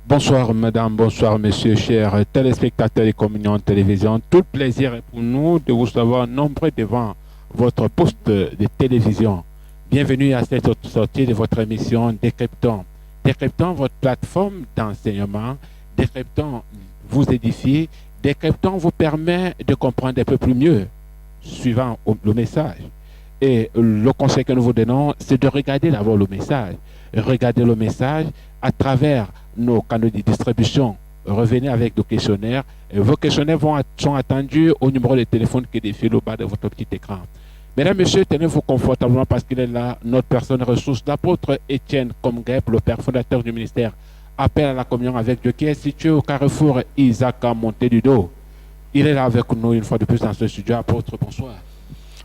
Bonsoir madame, bonsoir monsieur, chers téléspectateurs et communions de télévision. Tout plaisir est pour nous de vous savoir nombreux devant votre poste de télévision. Bienvenue à cette autre sortie de votre émission Décryptons. Décryptons votre plateforme d'enseignement. Décryptons vous édifie. Décryptons vous permet de comprendre un peu plus mieux, suivant le message. Et le conseil que nous vous donnons, c'est de regarder d'abord le message. Regardez le message à travers nos canaux de distribution. Revenez avec nos questionnaires. Et vos questionnaires sont attendus au numéro de téléphone qui défile au bas de votre petit écran. Mesdames, Messieurs, tenez-vous confortablement parce qu'il est là, notre personne ressource, l'apôtre Étienne Comguep, le père fondateur du ministère Appel à la communion avec Dieu, qui est situé au carrefour Isaac Monté du Dos. Il est là avec nous une fois de plus dans ce studio. Apôtre, bonsoir.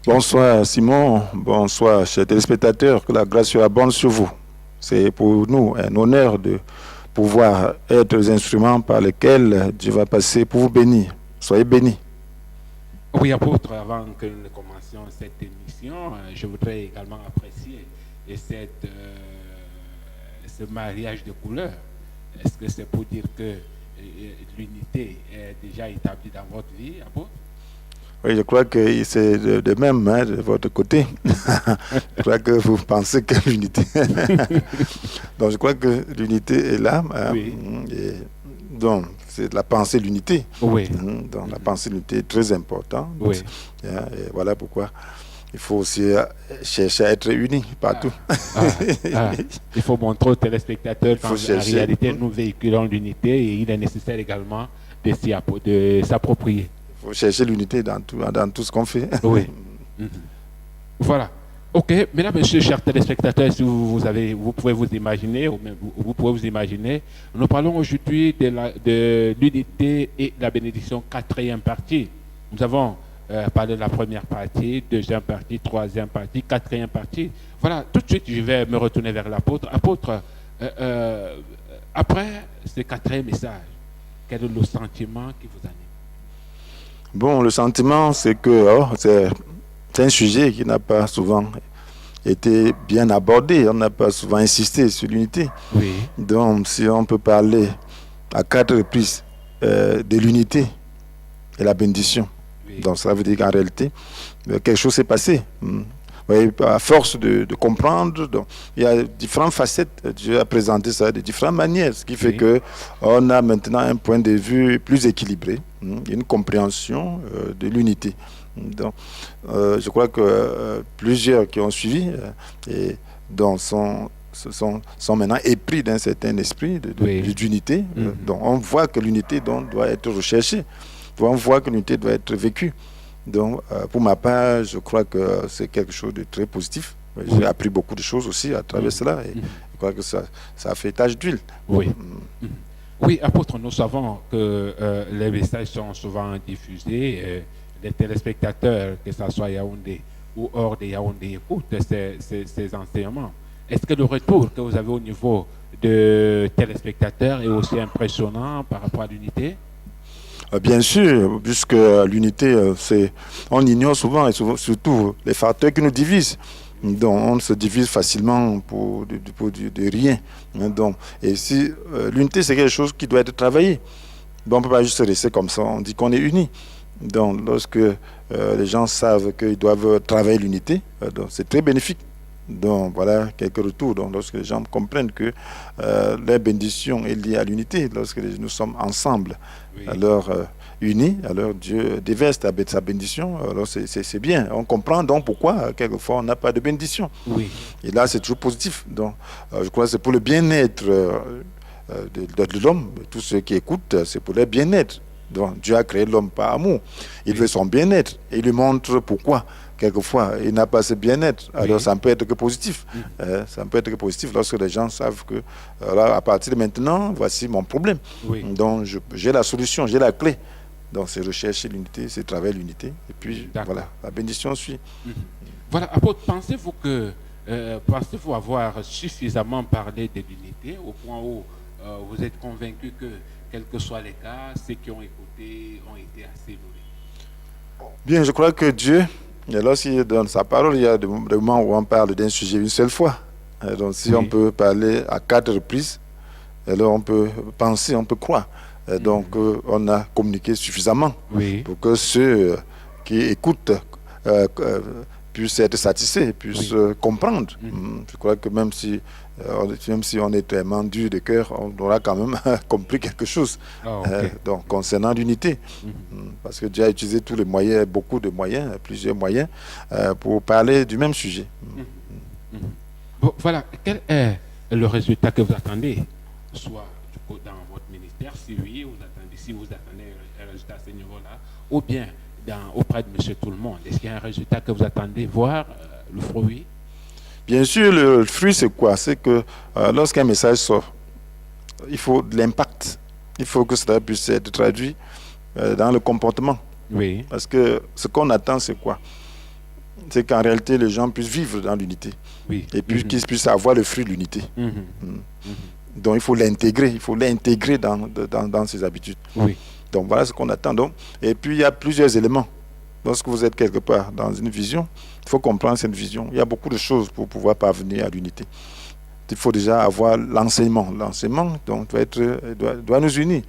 Bonsoir Simon, bonsoir chers téléspectateurs, que la grâce soit bonne sur vous. C'est pour nous un honneur de pouvoir être les instruments par lesquels Dieu va passer pour vous bénir. Soyez bénis. Oui, apôtre, avant que nous ne commencions cette émission, je voudrais également apprécier ce mariage de couleurs. Est-ce que c'est pour dire que l'unité est déjà établie dans votre vie, apôtre? Oui, je crois que c'est de même de votre côté. Je crois que vous pensez que l'unité... Donc je crois que l'unité est là. Oui. Et donc c'est la pensée de l'unité. Oui. Donc la pensée de l'unité est très importante. Oui. Et voilà pourquoi il faut aussi chercher à être unis partout. Il faut montrer aux téléspectateurs qu'en réalité nous véhiculons l'unité et il est nécessaire également de s'approprier. Il faut chercher l'unité dans tout ce qu'on fait. Oui. Voilà. Ok, mesdames, messieurs, chers téléspectateurs, si vous pouvez vous imaginer, ou même vous pouvez vous imaginer, nous parlons aujourd'hui de l'unité et de la bénédiction, quatrième partie. Nous avons parlé de la première partie, deuxième partie, troisième partie, quatrième partie. Voilà, tout de suite, je vais me retourner vers l'apôtre. Apôtre, après ce quatrième message, quel est le sentiment qui vous anime? Bon, le sentiment, c'est que c'est un sujet qui n'a pas souvent été bien abordé. On n'a pas souvent insisté sur l'unité. Oui. Donc, si on peut parler à 4 reprises de l'unité et la bénédiction, oui. Donc ça veut dire qu'en réalité, quelque chose s'est passé. Oui, à force de comprendre, donc, il y a différentes facettes. Dieu a présenté ça de différentes manières, ce qui fait que on a maintenant un point de vue plus équilibré, une compréhension de l'unité. Donc, je crois que plusieurs qui ont suivi et donc sont maintenant épris d'un certain esprit d'unité. Donc, on voit que l'unité doit être recherchée. On voit que l'unité doit être vécue. Donc, pour ma part, je crois que c'est quelque chose de très positif. J'ai appris beaucoup de choses aussi à travers cela. Et je crois que ça a fait tache d'huile. Oui. Oui, apôtre, nous savons que les messages sont souvent diffusés. Les téléspectateurs, que ce soit à Yaoundé ou hors de Yaoundé, écoutent ces enseignements. Est-ce que le retour que vous avez au niveau de téléspectateurs est aussi impressionnant par rapport à l'unité? Bien sûr, puisque l'unité, on ignore souvent, et surtout les facteurs qui nous divisent. Donc, on se divise facilement pour de rien. Donc, et si l'unité, c'est quelque chose qui doit être travaillé. Donc, on ne peut pas juste rester comme ça, on dit qu'on est unis. Donc, lorsque les gens savent qu'ils doivent travailler l'unité, c'est très bénéfique. Donc, voilà quelques retours. Donc, lorsque les gens comprennent que la bénédiction est liée à l'unité, lorsque nous sommes ensemble, alors unis, alors Dieu déverse sa bénédiction, alors c'est bien. On comprend donc pourquoi, quelquefois, on n'a pas de bénédiction. Oui. Et là, c'est toujours positif. Donc, je crois que c'est pour le bien-être de l'homme. Tous ceux qui écoutent, c'est pour leur bien-être. Donc, Dieu a créé l'homme par amour. Il veut son bien-être. Et il lui montre pourquoi. Quelquefois, il n'a pas ce bien-être. Alors, ça ne peut être que positif. Ça ne peut être que positif lorsque les gens savent que, à partir de maintenant, voici mon problème. Donc, j'ai la solution, j'ai la clé. Donc, c'est rechercher l'unité, c'est travailler l'unité. Et puis, voilà, la bénédiction suit. Voilà, apôtre, pensez-vous avoir suffisamment parlé de l'unité au point où vous êtes convaincu que, quels que soient les cas, ceux qui ont écouté ont été assez nourris? Bien, je crois que Dieu, lorsqu'il donne sa parole, il y a des moments où on parle d'un sujet une seule fois. Donc, si on peut parler à 4 reprises alors on peut penser, on peut croire. Donc on a communiqué suffisamment pour que ceux qui écoutent puissent être satisfaits, puissent comprendre. Je crois que même si on est vraiment dur de cœur, on aura quand même compris quelque chose. Donc concernant l'unité, parce que Dieu a utilisé tous les moyens, beaucoup de moyens, plusieurs moyens, pour parler du même sujet. Bon, voilà, quel est le résultat que vous attendez, soit dans votre ministère, si oui, si vous attendez un résultat à ce niveau-là, ou bien auprès de Monsieur Tout-le-Monde? Est-ce qu'il y a un résultat que vous attendez voir, le fruit? Bien sûr, le fruit, c'est quoi? C'est que lorsqu'un message sort, il faut de l'impact. Il faut que cela puisse être traduit dans le comportement. Parce que ce qu'on attend, c'est quoi? C'est qu'en réalité, les gens puissent vivre dans l'unité. Et puis qu'ils puissent avoir le fruit de l'unité. Donc, il faut l'intégrer dans ses habitudes. Donc, voilà ce qu'on attend. Donc, et puis, il y a plusieurs éléments. Lorsque vous êtes quelque part dans une vision, il faut comprendre cette vision. Il y a beaucoup de choses pour pouvoir parvenir à l'unité. Il faut déjà avoir l'enseignement. L'enseignement donc, doit nous unir.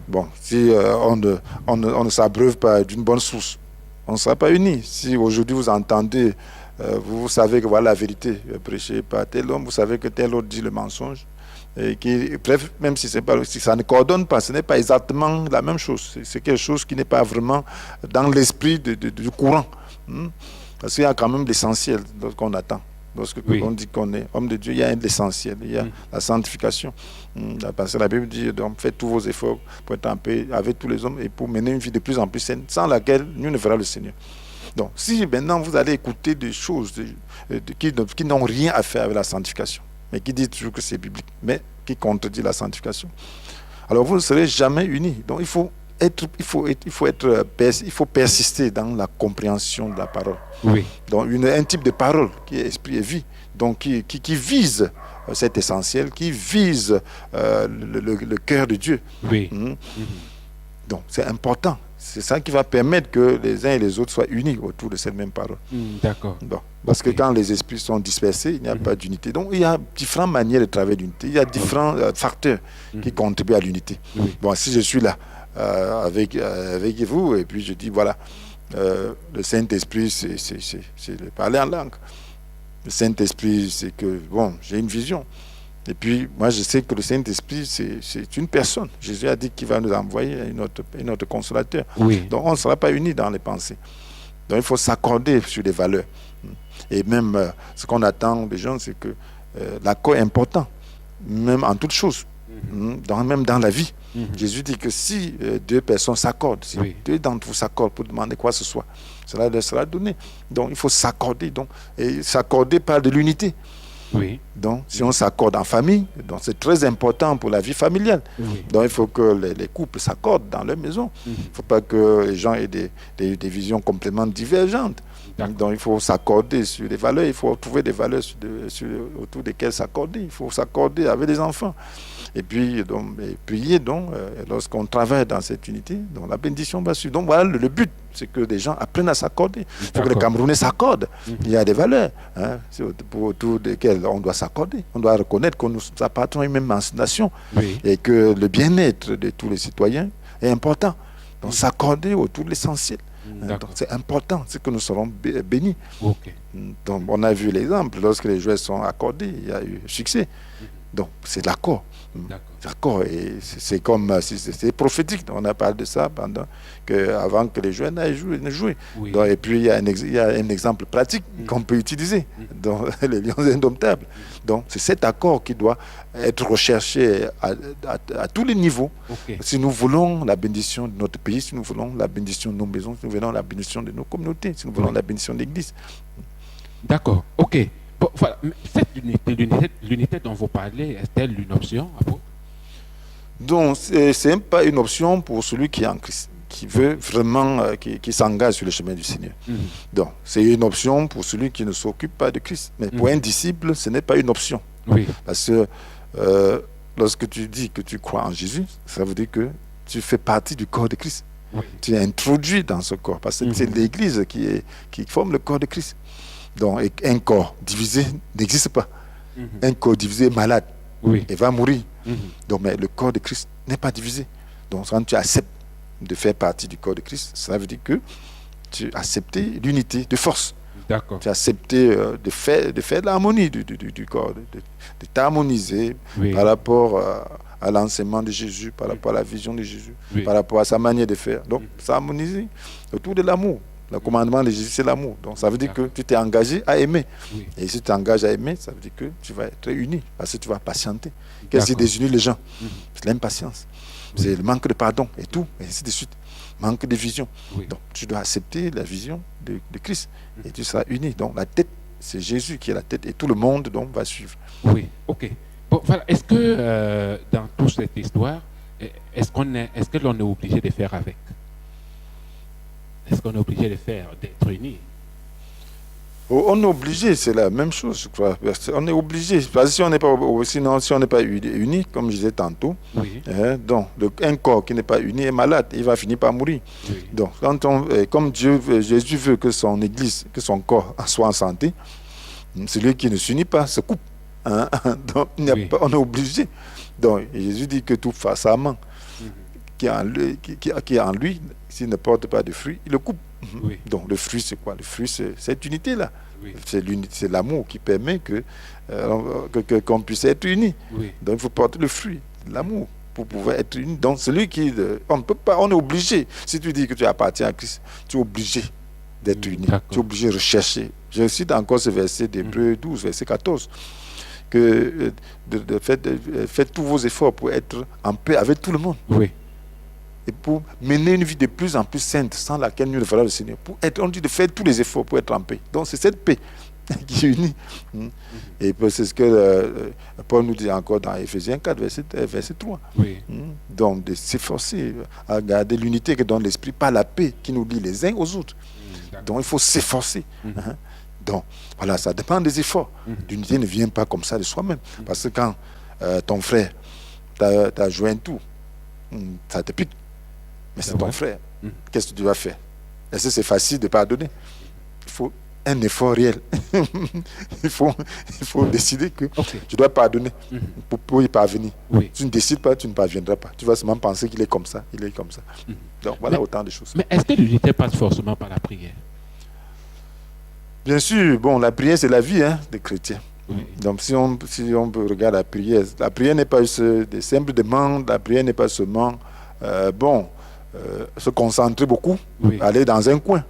Bon, si on ne s'abreuve pas d'une bonne source, on ne sera pas unis. Si aujourd'hui vous entendez, vous savez que voilà la vérité prêchée par tel homme, vous savez que tel autre dit le mensonge, bref, même si ça ne coordonne pas, ce n'est pas exactement la même chose. C'est quelque chose qui n'est pas vraiment dans l'esprit du courant. Parce qu'il y a quand même l'essentiel qu'on attend. Lorsque on dit qu'on est homme de Dieu, il y a l'essentiel, il y a la sanctification. Parce que la Bible dit, donc, faites tous vos efforts pour être en paix avec tous les hommes et pour mener une vie de plus en plus saine, sans laquelle nul ne verra le Seigneur. Donc, si maintenant vous allez écouter des choses qui n'ont rien à faire avec la sanctification, mais qui disent toujours que c'est biblique, mais qui contredit la sanctification, alors vous ne serez jamais unis. Donc, il faut persister dans la compréhension de la parole. Donc, un type de parole qui est esprit et vie, donc qui vise cet essentiel, qui vise le cœur de Dieu. Donc, c'est important. C'est ça qui va permettre que les uns et les autres soient unis autour de cette même parole. D'accord. Bon, parce que quand les esprits sont dispersés, il n'y a pas d'unité. Donc, il y a différentes manières de travailler l'unité. Il y a différents facteurs qui contribuent à l'unité. Bon, si je suis là avec vous, et puis je dis, voilà, le Saint-Esprit, c'est de parler en langue. Le Saint-Esprit, c'est que, bon, j'ai une vision. Et puis, moi, je sais que le Saint-Esprit, c'est une personne. Jésus a dit qu'il va nous envoyer un autre consolateur. Donc, on ne sera pas unis dans les pensées. Donc, il faut s'accorder sur les valeurs. Et même, ce qu'on attend des gens, c'est que l'accord est important, même en toutes choses, même dans la vie. Jésus dit que si deux personnes s'accordent, si deux d'entre vous s'accordent pour demander quoi que ce soit, cela leur sera donné. Donc, il faut s'accorder. Et s'accorder par de l'unité. Donc, si on s'accorde en famille, donc c'est très important pour la vie familiale. Donc, il faut que les couples s'accordent dans leur maison. Il ne faut pas que les gens aient des visions complètement divergentes. Donc, il faut s'accorder sur les valeurs. Il faut trouver des valeurs autour desquelles s'accorder. Il faut s'accorder avec les enfants. Et puis, prier, lorsqu'on travaille dans cette unité, donc la bénédiction va suivre. Donc, voilà, le but, c'est que les gens apprennent à s'accorder. Il faut que les Camerounais s'accordent. Il y a des valeurs autour desquelles on doit s'accorder. On doit reconnaître que nous appartenons à une même nation et que le bien-être de tous les citoyens est important. Donc, s'accorder autour de l'essentiel. C'est important, c'est que nous serons bénis. Donc, on a vu l'exemple, lorsque les joueurs sont accordés, il y a eu succès. Donc, c'est l'accord. D'accord, et c'est comme c'est prophétique. On a parlé de ça avant que les joueurs n'aient joué. Donc, et puis il y a un exemple pratique qu'on peut utiliser dans les Lions indomptables. Donc c'est cet accord qui doit être recherché à tous les niveaux. Si nous voulons la bénédiction de notre pays, si nous voulons la bénédiction de nos maisons, si nous voulons la bénédiction de nos communautés, si nous voulons la bénédiction de l'Église. D'accord, ok. Bon, voilà. Cette l'unité dont vous parlez, est-elle une option à vous? Donc, ce n'est pas une option pour celui qui est en Christ, qui veut vraiment, qui s'engage sur le chemin du Seigneur. Donc, c'est une option pour celui qui ne s'occupe pas de Christ. Mais pour un disciple, ce n'est pas une option. Parce que lorsque tu dis que tu crois en Jésus, ça veut dire que tu fais partie du corps de Christ. Tu es introduit dans ce corps, parce que c'est l'Église qui forme le corps de Christ. Donc, un corps divisé n'existe pas. Un corps divisé est malade et va mourir. Donc, mais le corps de Christ n'est pas divisé. Donc, quand tu acceptes de faire partie du corps de Christ, cela veut dire que tu as accepté l'unité de force. D'accord. Tu as accepté de faire de l'harmonie du corps, de t'harmoniser par rapport à l'enseignement de Jésus, par rapport à la vision de Jésus, par rapport à sa manière de faire. Donc, s'harmoniser autour de l'amour. Le commandement de Jésus, c'est l'amour. Donc, ça veut dire que tu t'es engagé à aimer. Et si tu t'engages à aimer, ça veut dire que tu vas être uni, parce que tu vas patienter. Qu'est-ce qui désunit les gens? C'est l'impatience. C'est le manque de pardon et tout, et ainsi de suite. Manque de vision. Donc, tu dois accepter la vision de Christ et tu seras uni. Donc, la tête, c'est Jésus qui est la tête et tout le monde donc, va suivre. Oui, ok. Bon, voilà. Est-ce que dans toute cette histoire, est-ce que l'on est obligé de faire avec? Est-ce qu'on est obligé de faire, d'être unis? On est obligé, c'est la même chose, je crois. On est obligé. Parce que si on n'est pas, sinon, si on n'est pas uni, comme je disais tantôt, donc un corps qui n'est pas uni est malade, il va finir par mourir. Donc, comme Jésus veut que son Église, que son corps soit en santé, celui qui ne s'unit pas se coupe. Donc, on est obligé. Donc, Jésus dit que tout façamment qui est en lui, s'il ne porte pas de fruits, il le coupe. Donc le fruit, c'est quoi? Le fruit, c'est cette unité-là. C'est l'amour qui permet qu'on puisse être unis. Donc il faut porter le fruit, l'amour, pour pouvoir être unis. Donc celui qui... On ne peut pas, on est obligé. Si tu dis que tu appartiens à Christ, tu es obligé d'être uni. Tu es obligé de rechercher. Je cite encore ce verset d'Hébreux 12, verset 14. Que faites tous vos efforts pour être en paix avec tout le monde. Et pour mener une vie de plus en plus sainte, sans laquelle nul ne fera le Seigneur. On dit de faire tous les efforts pour être en paix. Donc c'est cette paix qui unit. Et c'est ce que Paul nous dit encore dans Ephésiens 4, verset 3. Donc de s'efforcer à garder l'unité que donne l'Esprit par la paix qui nous lie les uns aux autres. Donc il faut s'efforcer. Donc voilà, ça dépend des efforts. L'unité ne vient pas comme ça de soi-même. Parce que quand ton frère t'a joué un tour, ça te pique. Mais c'est ton frère. Qu'est-ce que tu vas faire? Est-ce que c'est facile de pardonner? Il faut un effort réel. il faut décider que tu dois pardonner pour y parvenir. Si tu ne décides pas, tu ne parviendras pas. Tu vas seulement penser qu'il est comme ça, il est comme ça. Donc voilà autant de choses. Mais est-ce que l'unité passe forcément par la prière? Bien sûr, bon, la prière c'est la vie des chrétiens. Donc si on peut regarder la prière n'est pas des simples demandes, la prière n'est pas seulement se concentrer beaucoup, aller dans un coin.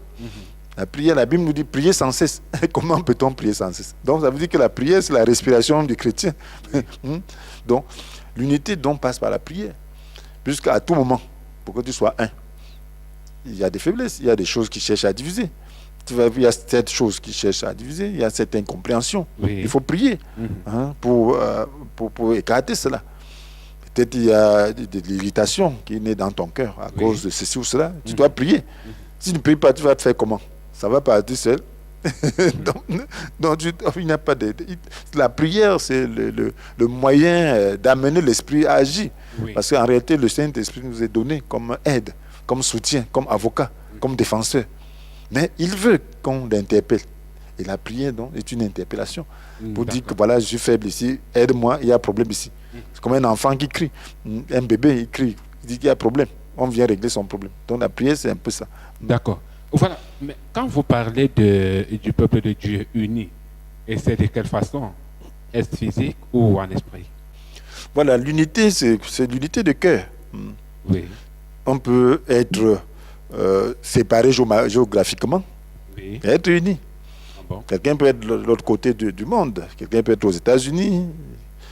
La prière, la Bible nous dit prier sans cesse. Comment peut-on prier sans cesse? Donc ça veut dire que la prière c'est la respiration du chrétien. Donc l'unité passe par la prière, puisqu'à tout moment, pour que tu sois un, il y a des faiblesses, il y a des choses qui cherchent à diviser. Il y a cette chose qui cherche à diviser, il y a cette incompréhension. Il faut prier pour écarter cela. Peut-être il y a de l'irritation qui est née dans ton cœur à cause de ceci ou cela. Tu dois prier. Si tu ne pries pas, tu vas te faire comment? Ça va partir seul. Donc il n'y a pas de... La prière, c'est le moyen d'amener l'esprit à agir. Parce qu'en réalité, le Saint-Esprit nous est donné comme aide, comme soutien, comme avocat, comme défenseur. Mais il veut qu'on l'interpelle. Et la prière, donc, est une interpellation. Pour dire que voilà, je suis faible ici, aide-moi, il y a un problème ici. C'est comme un enfant qui crie. Un bébé, il crie, il dit qu'il y a un problème. On vient régler son problème. Donc la prière, c'est un peu ça. D'accord. Voilà. Mais quand vous parlez du peuple de Dieu uni, et c'est de quelle façon? Est-ce physique ou en esprit? Voilà, l'unité, c'est l'unité de cœur. On peut être séparé géographiquement et être unis. Quelqu'un peut être de l'autre côté du monde, quelqu'un peut être aux États-Unis,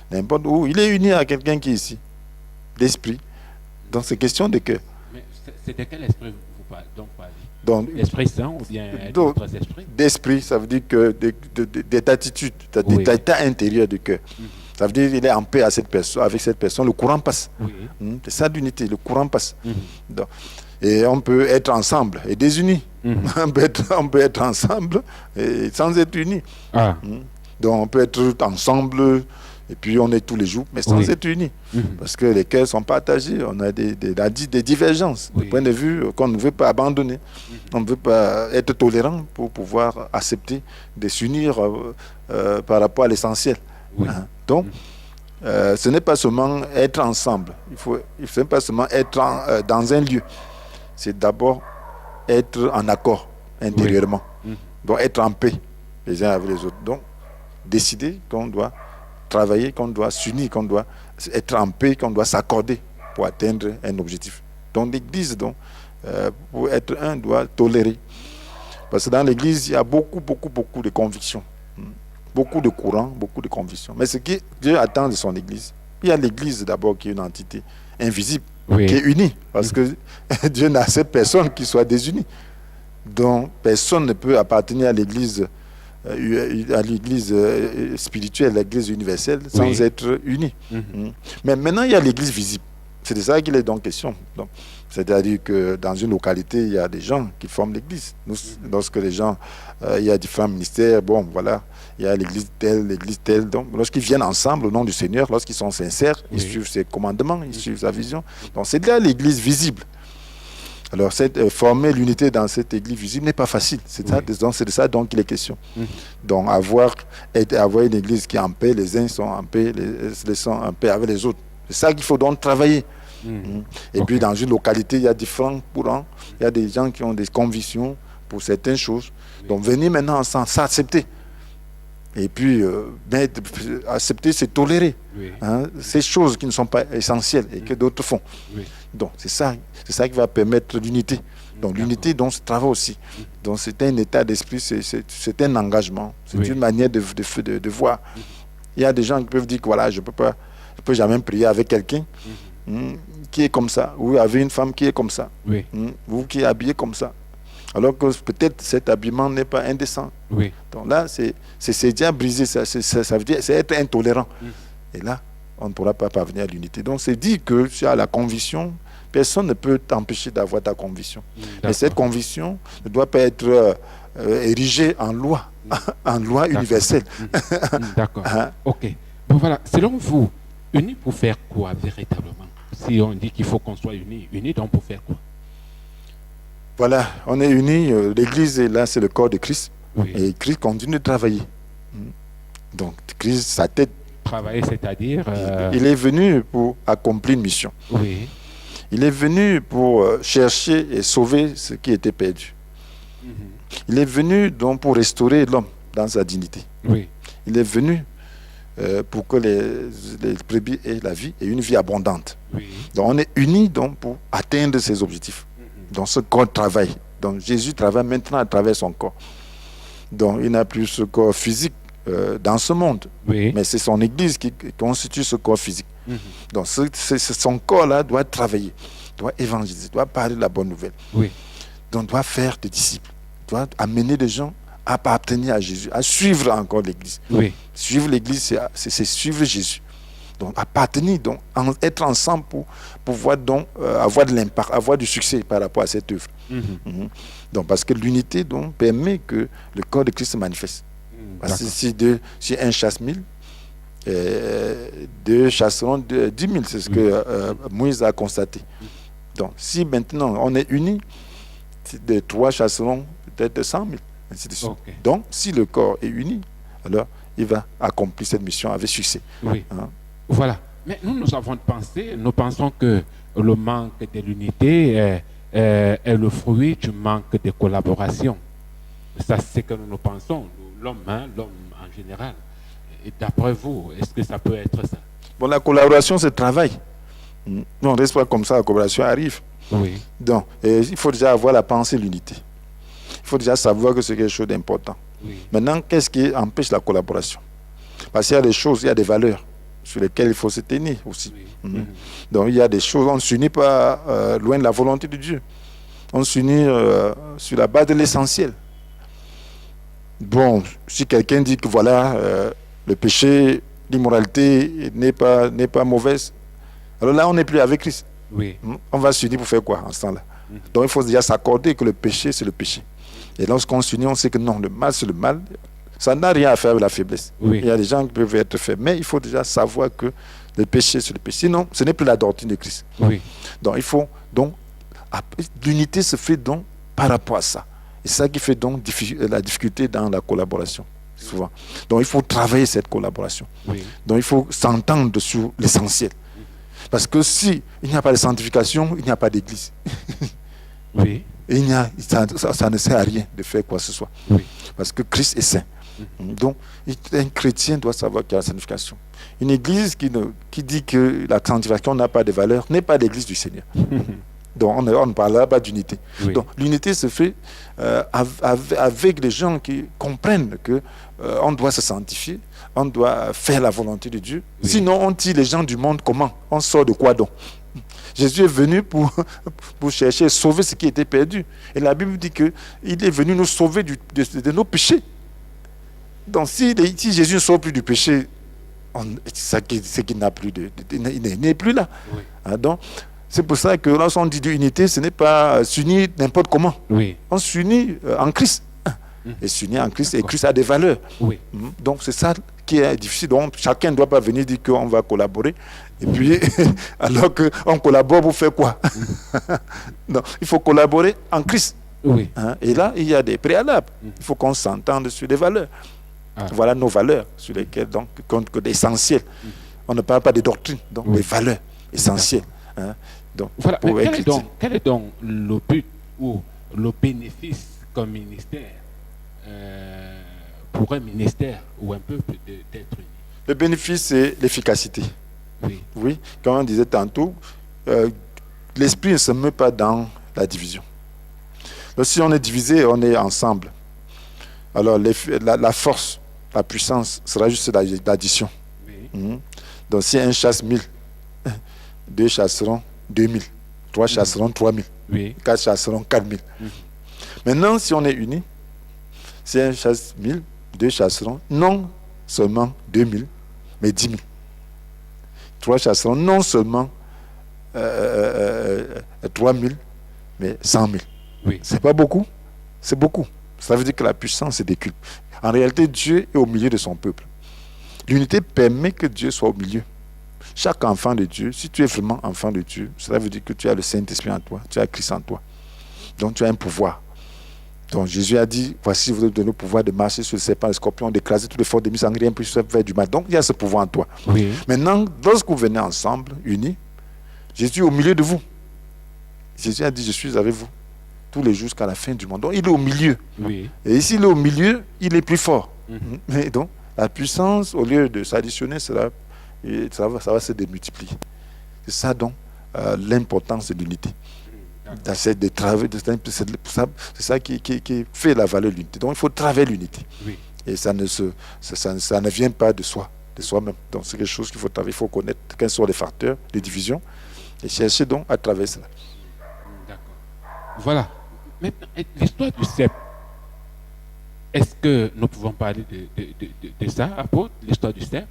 n'importe où. Il est uni à quelqu'un qui est ici, d'esprit. Donc c'est question de cœur. Mais c'est de quel esprit vous parlez? Donc, l'esprit saint ou bien d'autres esprits? D'esprit, ça veut dire que d'attitude, d'état intérieur du cœur. Ça veut dire qu'il est en paix avec cette personne, le courant passe. C'est ça l'unité, le courant passe. Donc, et on peut être ensemble et désunis. On peut être ensemble et sans être unis. Donc on peut être ensemble et puis on est tous les jours, mais sans être unis. Parce que les cœurs sont partagés, on a des divergences, des points de vue qu'on ne veut pas abandonner. On ne veut pas être tolérant pour pouvoir accepter de s'unir par rapport à l'essentiel. Donc, ce n'est pas seulement être ensemble. Il faut pas seulement être dans un lieu. C'est d'abord être en accord intérieurement. Oui. Donc être en paix les uns avec les autres. Donc décider qu'on doit travailler, qu'on doit s'unir, qu'on doit être en paix, qu'on doit s'accorder pour atteindre un objectif. Donc l'Église, pour être un, doit tolérer. Parce que dans l'Église, il y a beaucoup de convictions. Beaucoup de courants, beaucoup de convictions. Mais ce que Dieu attend de son Église, il y a l'Église d'abord qui est une entité invisible, Oui. qui est unie. Parce que Dieu n'accepte personne qui soit désunie. Donc personne ne peut appartenir à l'Église spirituelle, l'Église universelle, sans être uni. Mais maintenant, il y a l'Église visible. C'est de ça qu'il est donc question. Donc, c'est-à-dire que dans une localité, il y a des gens qui forment l'Église. Lorsque les gens, il y a différents ministères, bon, voilà, il y a l'Église telle. Donc, lorsqu'ils viennent ensemble au nom du Seigneur, lorsqu'ils sont sincères, ils suivent ses commandements, ils suivent sa vision. Donc, c'est là l'Église visible. Alors, former l'unité dans cette Église visible n'est pas facile. C'est de ça dont il est question. Donc, avoir une Église qui est en paix, les uns sont en paix, les sont en paix avec les autres. C'est ça qu'il faut donc travailler. Et puis dans une localité, il y a différents courants, il y a des gens qui ont des convictions pour certaines choses. Donc venir maintenant ensemble, s'accepter. Et puis accepter, c'est tolérer ces choses qui ne sont pas essentielles et que d'autres font. Donc c'est ça qui va permettre l'unité. Donc l'unité, donc ce travail aussi. Donc c'est un état d'esprit, c'est un engagement, c'est une manière de voir. Il y a des gens qui peuvent dire que voilà, je peux jamais prier avec quelqu'un qui est comme ça, ou avec une femme qui est comme ça, ou qui est habillée comme ça, alors que peut-être cet habillement n'est pas indécent. Donc là, c'est déjà brisé, ça veut dire c'est être intolérant. Et là, on ne pourra pas parvenir à l'unité. Donc c'est dit que tu as la conviction, personne ne peut t'empêcher d'avoir ta conviction. Mais cette conviction ne doit pas être érigée en loi, en loi universelle. D'accord. Ok. Bon voilà, selon vous, unis pour faire quoi véritablement? Si on dit qu'il faut qu'on soit unis donc pour faire quoi? Voilà, on est unis, l'Église est là, c'est le corps de Christ. Et Christ continue de travailler. Donc Christ, sa tête. Travailler, c'est-à-dire il est venu pour accomplir une mission. Il est venu pour chercher et sauver ce qui était perdu. Il est venu donc pour restaurer l'homme dans sa dignité. Il est venu pour que les brebis aient la vie et une vie abondante. Donc on est unis donc pour atteindre ces objectifs. Donc ce corps travaille. Donc Jésus travaille maintenant à travers son corps. Donc il n'a plus ce corps physique dans ce monde, mais c'est son Église qui constitue ce corps physique. Donc son corps-là doit travailler, doit évangéliser, doit parler de la bonne nouvelle. Donc doit faire des disciples, doit amener des gens à appartenir à Jésus, à suivre encore l'Église. Suivre l'Église, c'est suivre Jésus. Donc appartenir, donc être ensemble pour pouvoir donc avoir de l'impact, avoir du succès par rapport à cette œuvre. Donc parce que l'unité donc permet que le corps de Christ se manifeste. Parce que si un chasse 1000, deux chasseront 10 000, c'est ce que Moïse a constaté. Donc si maintenant on est unis, de 3 chasseront peut-être 100 000. Ainsi de suite. Donc si le corps est uni, alors il va accomplir cette mission avec succès. Voilà. Mais nous pensons que le manque de l'unité est le fruit du manque de collaboration. Ça, c'est ce que nous pensons, l'homme en général. Et d'après vous, est-ce que ça peut être ça? Bon, la collaboration, c'est le travail. Non, on ne reste pas comme ça, la collaboration arrive. Donc, il faut déjà avoir la pensée de l'unité. Il faut déjà savoir que c'est quelque chose d'important. Maintenant, qu'est-ce qui empêche la collaboration? Parce qu'il y a des choses, il y a des valeurs sur lesquelles il faut se tenir aussi. Donc il y a des choses, on ne s'unit pas loin de la volonté de Dieu. On s'unit sur la base de l'essentiel. Bon, si quelqu'un dit que voilà, le péché, l'immoralité n'est pas mauvaise, alors là on n'est plus avec Christ. On va s'unir pour faire quoi en ce temps-là? Donc il faut déjà s'accorder que le péché c'est le péché. Et lorsqu'on s'unit, on sait que non, le mal c'est le mal. Ça n'a rien à faire avec la faiblesse. Il y a des gens qui peuvent être faibles, mais il faut déjà savoir que le péché c'est le péché. Sinon, ce n'est plus la doctrine de Christ. Donc il faut donc l'unité se fait donc par rapport à ça. Et c'est ça qui fait donc la difficulté dans la collaboration. souvent. Donc il faut travailler cette collaboration. Oui. Donc il faut s'entendre sur l'essentiel. Parce que si il n'y a pas de sanctification, il n'y a pas d'église. Oui. Et ça ne sert à rien de faire quoi que ce soit. Oui. Parce que Christ est saint. Donc, un chrétien doit savoir qu'il y a la sanctification. Une église qui dit que la sanctification n'a pas de valeur n'est pas l'église du Seigneur. Donc, on ne parle pas d'unité. Oui. Donc, l'unité se fait avec les gens qui comprennent que on doit se sanctifier, on doit faire la volonté de Dieu. Oui. Sinon, on tire les gens du monde comment? On sort de quoi donc? Jésus est venu pour chercher, sauver ce qui était perdu. Et la Bible dit qu'il est venu nous sauver de nos péchés. Donc si Jésus ne sauve plus du péché, c'est qu'il n'a plus il n'est plus là. Oui. Hein, donc, c'est pour ça que lorsqu'on dit d'unité, ce n'est pas s'unir n'importe comment. Oui. On s'unit en Christ. Et s'unir en Christ, et Christ a des valeurs. Oui. Donc c'est ça qui est difficile. Donc chacun ne doit pas venir dire qu'on va collaborer. Et puis, alors qu'on collabore pour faire quoi? Non, il faut collaborer en Christ. Oui. Hein? Et là, il y a des préalables. Il faut qu'on s'entende sur des valeurs. Ah. Voilà nos valeurs sur lesquelles, donc, essentielles. On ne parle pas des doctrines, donc des valeurs essentielles. Hein? Donc, voilà. pour Quel est donc le but ou le bénéfice comme ministère pour un ministère ou un peuple d'être unis? Le bénéfice, c'est l'efficacité. Oui. Oui, comme on disait tantôt, l'esprit ne se met pas dans la division. Donc, si on est divisé, on est ensemble. Alors, la force, la puissance sera juste l'addition. Oui. Donc, si un chasse 1000, deux chasseront 2000, trois chasseront 3000, Oui. quatre chasseront 4000. Maintenant, si on est unis, si un chasse 1000, deux chasseront non seulement 2000, mais 10 000. Trois chasseront non seulement 3000, mais 100 000. Oui. C'est pas beaucoup, c'est beaucoup. Ça veut dire que la puissance se décuple. En réalité, Dieu est au milieu de son peuple. L'unité permet que Dieu soit au milieu. Chaque enfant de Dieu, si tu es vraiment enfant de Dieu, cela veut dire que tu as le Saint-Esprit en toi, tu as Christ en toi. Donc tu as un pouvoir. Donc Jésus a dit, voici, vous avez donné le pouvoir de marcher sur le serpent, le scorpion, d'écraser tous les forces ennemies sans rien plus faire du mal. Donc il y a ce pouvoir en toi. Oui. Maintenant, lorsque vous venez ensemble, unis, Jésus est au milieu de vous. Jésus a dit, je suis avec vous tous les jours jusqu'à la fin du monde. Donc il est au milieu. Oui. Et ici, il est au milieu, il est plus fort. Mhm. Et donc, la puissance, au lieu de s'additionner, ça va se démultiplier. C'est ça donc l'importance de l'unité. C'est de travailler, c'est ça qui fait la valeur de l'unité. Donc il faut travailler l'unité. Oui. Et ça ne vient pas de soi, de soi-même. Donc c'est quelque chose qu'il faut travailler. Il faut connaître quels sont les facteurs de division et chercher donc à travers cela. D'accord. Voilà. Maintenant, l'histoire du cep. Est-ce que nous pouvons parler de ça, apôtre, l'histoire du cep?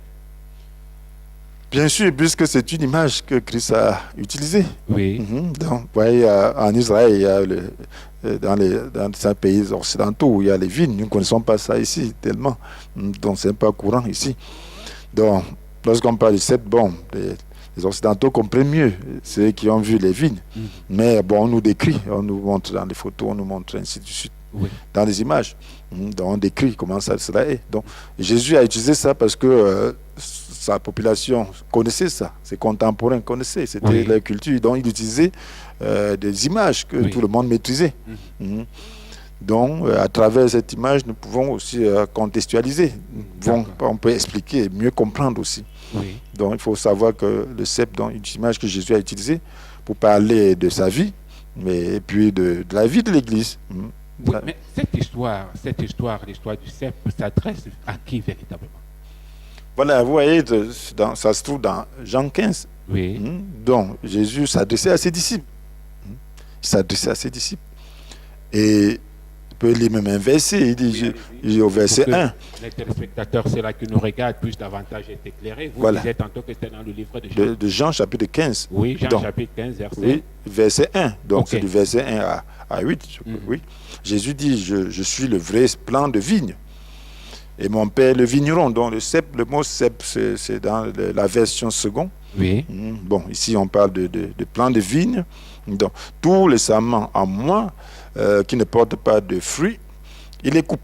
Bien sûr, puisque c'est une image que Christ a utilisée. Oui. Donc, vous voyez, en Israël, il y a dans ces pays occidentaux où il y a les vignes. Nous ne connaissons pas ça ici tellement. Donc, ce n'est pas courant ici. Donc, lorsqu'on parle du cep, bon, les Occidentaux comprennent mieux, ceux qui ont vu les vignes. Mais bon, on nous décrit, on nous montre dans les photos, on nous montre ainsi de suite. Oui. Dans les images. Donc, on décrit comment cela est. Donc, Jésus a utilisé ça parce que sa population connaissait ça. Ses contemporains connaissaient. C'était leur culture. Donc, il utilisait des images que tout le monde maîtrisait. Donc, à travers cette image, nous pouvons aussi contextualiser. On peut expliquer, mieux comprendre aussi. Oui. Donc, il faut savoir que le cep, donc, une image que Jésus a utilisée pour parler de sa vie, et puis de la vie de l'Église. Oui, mais cette histoire, l'histoire du cep, s'adresse à qui véritablement? Voilà, vous voyez, ça se trouve dans Jean 15. Oui. Donc, Jésus s'adressait à ses disciples. Il s'adressait à ses disciples. Et on peut lire même un verset. Il dit au verset 1. Les téléspectateurs, c'est là qui nous regardent, puissent davantage être éclairés. Vous disiez tantôt que c'était dans le livre de Jean. De Jean, chapitre 15. Oui, Jean, chapitre 15, verset 1. Oui, verset 1. Donc, c'est du verset 1 à 8. Oui. Jésus dit, je suis le vrai plan de vigne. Et mon père le vigneron. Donc le mot cep, c'est dans la version seconde. Oui. Bon, ici on parle de plan de vigne. Donc tous les sarments en moi qui ne portent pas de fruits, il les coupe.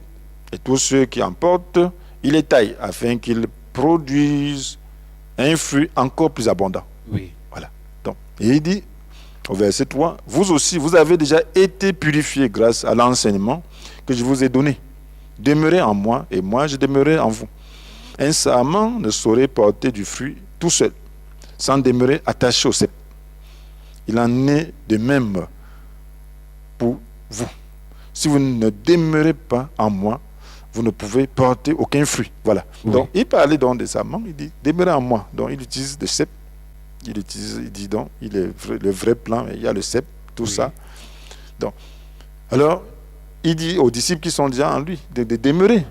Et tous ceux qui en portent, il les taille afin qu'ils produisent un fruit encore plus abondant. Oui. Voilà. Donc, et il dit, au verset 3, vous aussi, vous avez déjà été purifiés grâce à l'enseignement que je vous ai donné. Demeurez en moi et moi je demeurerai en vous. Un sarment ne saurait porter du fruit tout seul, sans demeurer attaché au cep. Il en est de même pour vous. Si vous ne demeurez pas en moi, vous ne pouvez porter aucun fruit. Voilà. Oui. Donc, il parlait donc des sarments, il dit, demeurez en moi. Donc, il utilise le cep. Il dit donc, il est le vrai plan, il y a le cep, tout ça. Donc, alors, il dit aux disciples qui sont déjà en lui de demeurer.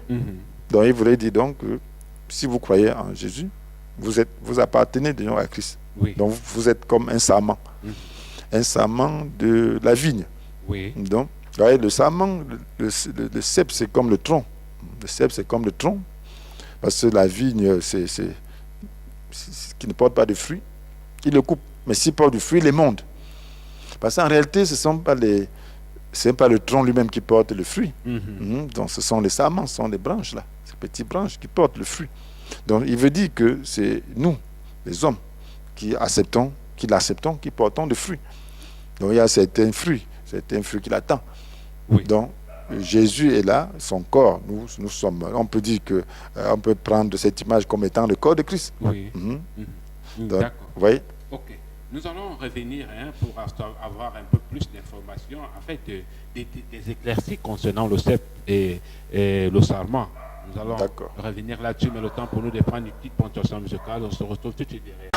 Donc, il voulait dire donc que si vous croyez en Jésus, vous appartenez déjà à Christ. Oui. Donc, vous êtes comme un sarment. Un sarment de la vigne. Oui. Donc, vous voyez, le sarment, le cep, c'est comme le tronc. Le cep, c'est comme le tronc. Parce que la vigne, c'est qui ne porte pas de fruits. Il le coupe. Mais s'il porte du fruit, il les monte. Parce qu'en réalité, ce n'est pas le tronc lui-même qui porte le fruit. Donc, ce sont les sarments, ce sont les branches, là. Ces petites branches qui portent le fruit. Donc, il veut dire que c'est nous, les hommes, qui l'acceptons, qui portons le fruit. Donc, il y a certains fruits qui l'attendent. Oui. Donc, Jésus est là, son corps. Nous sommes. On peut dire que on peut prendre cette image comme étant le corps de Christ. Oui. Donc, D'accord. vous voyez? Ok. Nous allons revenir pour avoir un peu plus d'informations, en fait, des éclaircies concernant le cep et le sarment. Nous allons revenir là-dessus, mais le temps pour nous de prendre une petite ponctuation musicale. On se retrouve tout de suite derrière.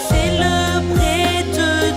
Célébrer de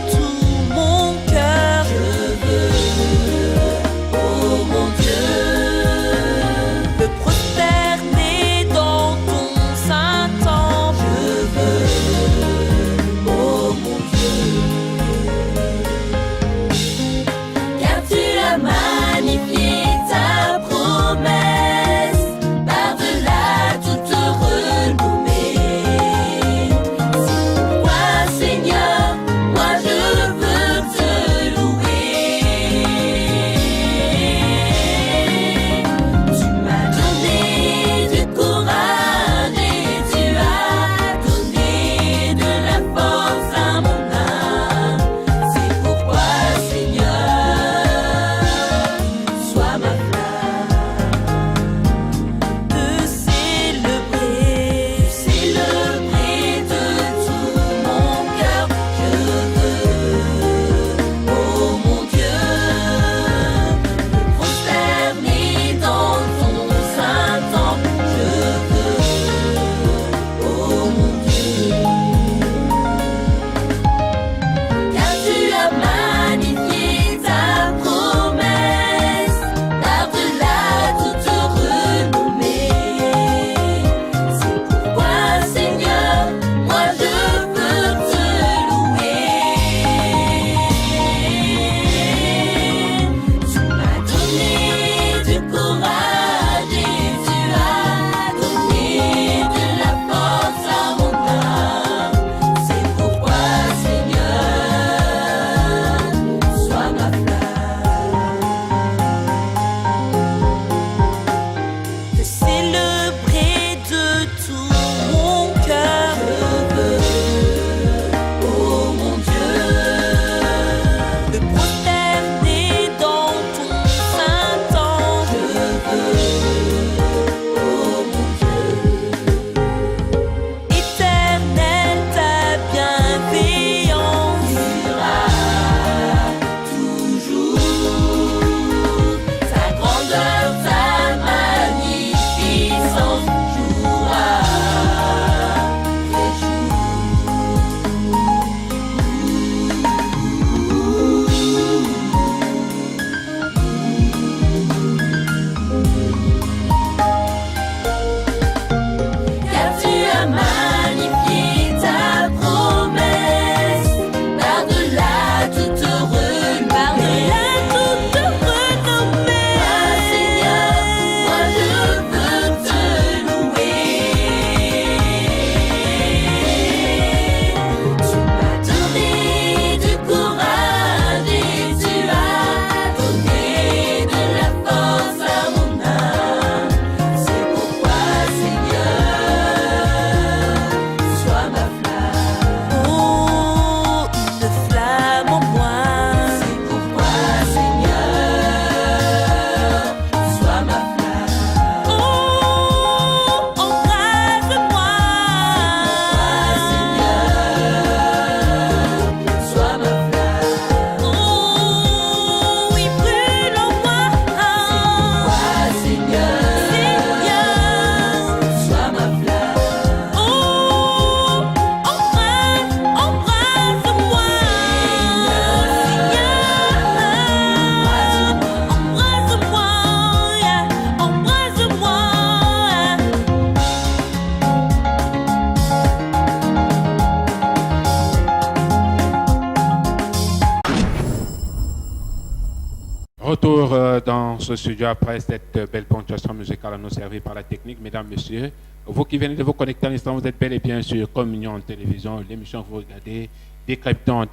Retour dans ce studio après cette belle ponctuation musicale à nous servir par la technique. Mesdames, Messieurs, vous qui venez de vous connecter à l'instant, vous êtes bel et bien sur Communion Télévision, l'émission que vous regardez, Décryptons,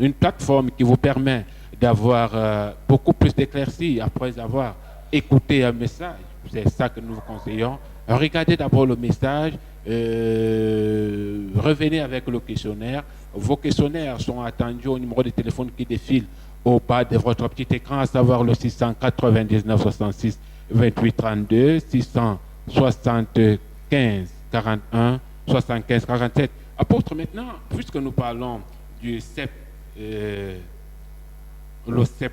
une plateforme qui vous permet d'avoir beaucoup plus d'éclaircies après avoir écouté un message. C'est ça que nous vous conseillons. Regardez d'abord le message, revenez avec le questionnaire. Vos questionnaires sont attendus au numéro de téléphone qui défile au bas de votre petit écran, à savoir le 699 66 28 32, 675 41 75 47. Apôtre, maintenant, puisque nous parlons du CEP, le CEP,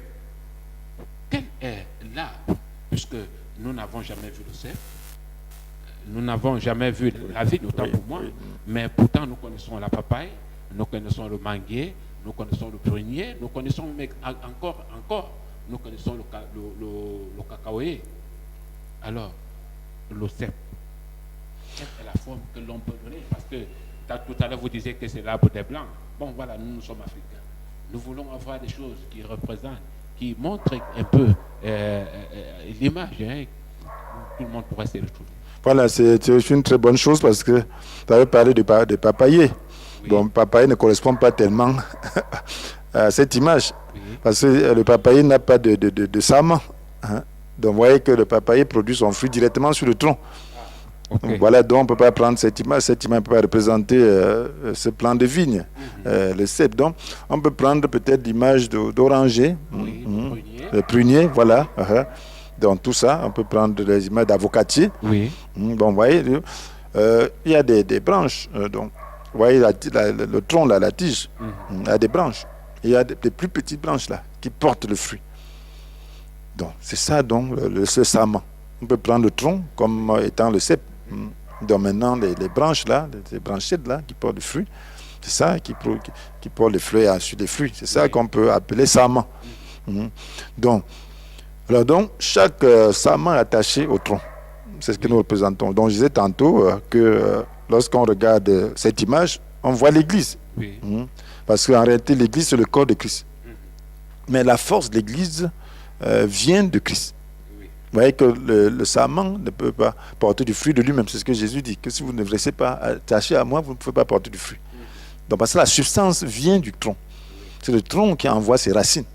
quel est l'arbre? Puisque nous n'avons jamais vu le CEP, nous n'avons jamais vu la vigne, autant pour moi, mais pourtant nous connaissons la papaye, nous connaissons le manguier, nous connaissons le prunier, nous connaissons encore, nous connaissons le cacaoyer. Alors, le cep, quelle est la forme que l'on peut donner? Parce que tout à l'heure vous disiez que c'est l'arbre des blancs. Bon, voilà, nous sommes africains. Nous voulons avoir des choses qui représentent, qui montrent un peu l'image, hein, où tout le monde pourrait se retrouver. Voilà, c'est une très bonne chose parce que tu avais parlé de papayer. Oui. Donc, papayer ne correspond pas tellement à cette image. Oui. Parce que le papayer n'a pas de saman. Hein. Donc, vous voyez que le papayer produit son fruit directement sur le tronc. Okay. Donc, voilà, donc on ne peut pas prendre cette image. Cette image ne peut pas représenter ce plan de vigne, le cep. Donc, on peut prendre peut-être l'image d'oranger, le prunier, voilà. Donc, tout ça, on peut prendre les images d'avocatier. Oui. Bon, vous voyez, il y a des branches. Donc, vous voyez le tronc, là, la tige, il y a des branches. Il y a des plus petites branches là qui portent le fruit. Donc, c'est ça, donc, ce saman. On peut prendre le tronc comme étant le cep. Donc, maintenant, les branches là, les branchettes là qui portent le fruit, c'est ça qui portent les fruits et ensuite les fruits. C'est ça qu'on peut appeler saman. Donc, chaque saman est attaché au tronc. C'est ce que nous représentons. Donc, je disais tantôt que lorsqu'on regarde cette image, on voit l'Église. Oui. Parce qu'en réalité, l'Église, c'est le corps de Christ. Mais la force de l'Église vient de Christ. Oui. Vous voyez que le saman ne peut pas porter du fruit de lui-même. C'est ce que Jésus dit, que si vous ne vous laissez pas attacher à moi, vous ne pouvez pas porter du fruit. Donc, parce que la substance vient du tronc. C'est le tronc qui envoie ses racines.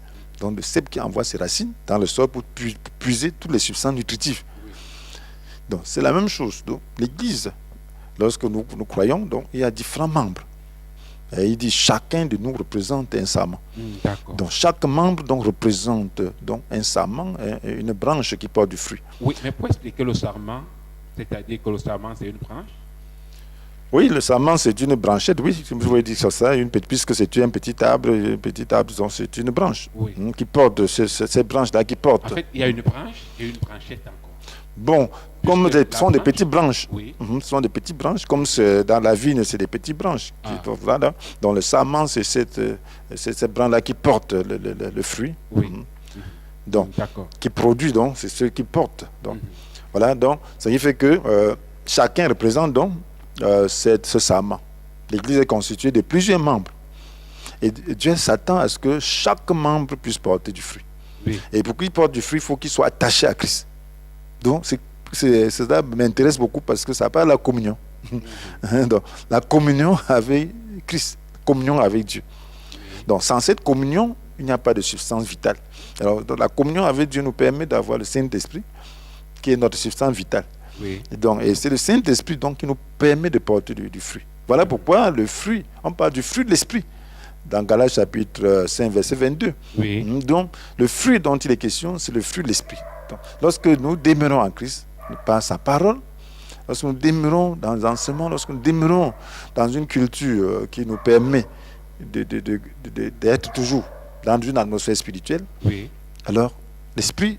Donc, le cep qui envoie ses racines dans le sol pour puiser toutes les substances nutritives. Oui. Donc, c'est la même chose. Donc, l'Église, lorsque nous croyons, donc, il y a différents membres. Et il dit chacun de nous représente un saman. Donc, chaque membre donc, représente donc, un saman, une branche qui porte du fruit. Oui, mais pour expliquer le saman, c'est-à-dire que le saman, c'est une branche? Oui, le saman, c'est une branchette, oui, je voulais dire ça, puisque c'est un petit arbre, donc c'est une branche qui porte, ces branches-là qui portent. En fait, il y a une branche et une branchette encore. Bon, comme ce sont des petites branches, ce sont des petites branches, comme dans la vigne, c'est des petites branches. Voilà. Donc le saman, c'est cette branche-là qui porte le fruit. Oui. Donc, qui produit, donc, c'est ce qui porte. Donc, voilà, donc, ça fait que chacun représente donc ce saman. L'Église est constituée de plusieurs membres. Et Dieu s'attend à ce que chaque membre puisse porter du fruit. Oui. Et pour qu'il porte du fruit, il faut qu'il soit attaché à Christ. Donc, ça m'intéresse beaucoup parce que ça parle de la communion. Donc, la communion avec Christ, communion avec Dieu. Donc, sans cette communion, il n'y a pas de substance vitale. Alors, la communion avec Dieu nous permet d'avoir le Saint-Esprit, qui est notre substance vitale. Oui. Et c'est le Saint-Esprit donc, qui nous permet de porter du fruit. Voilà pourquoi le fruit, on parle du fruit de l'Esprit. Dans Galates chapitre 5, verset 22. Oui. Donc, le fruit dont il est question, c'est le fruit de l'Esprit. Donc, lorsque nous demeurons en Christ, par sa parole, lorsque nous demeurons dans l'enseignement, lorsque nous demeurons dans une culture qui nous permet d'être toujours dans une atmosphère spirituelle, alors l'esprit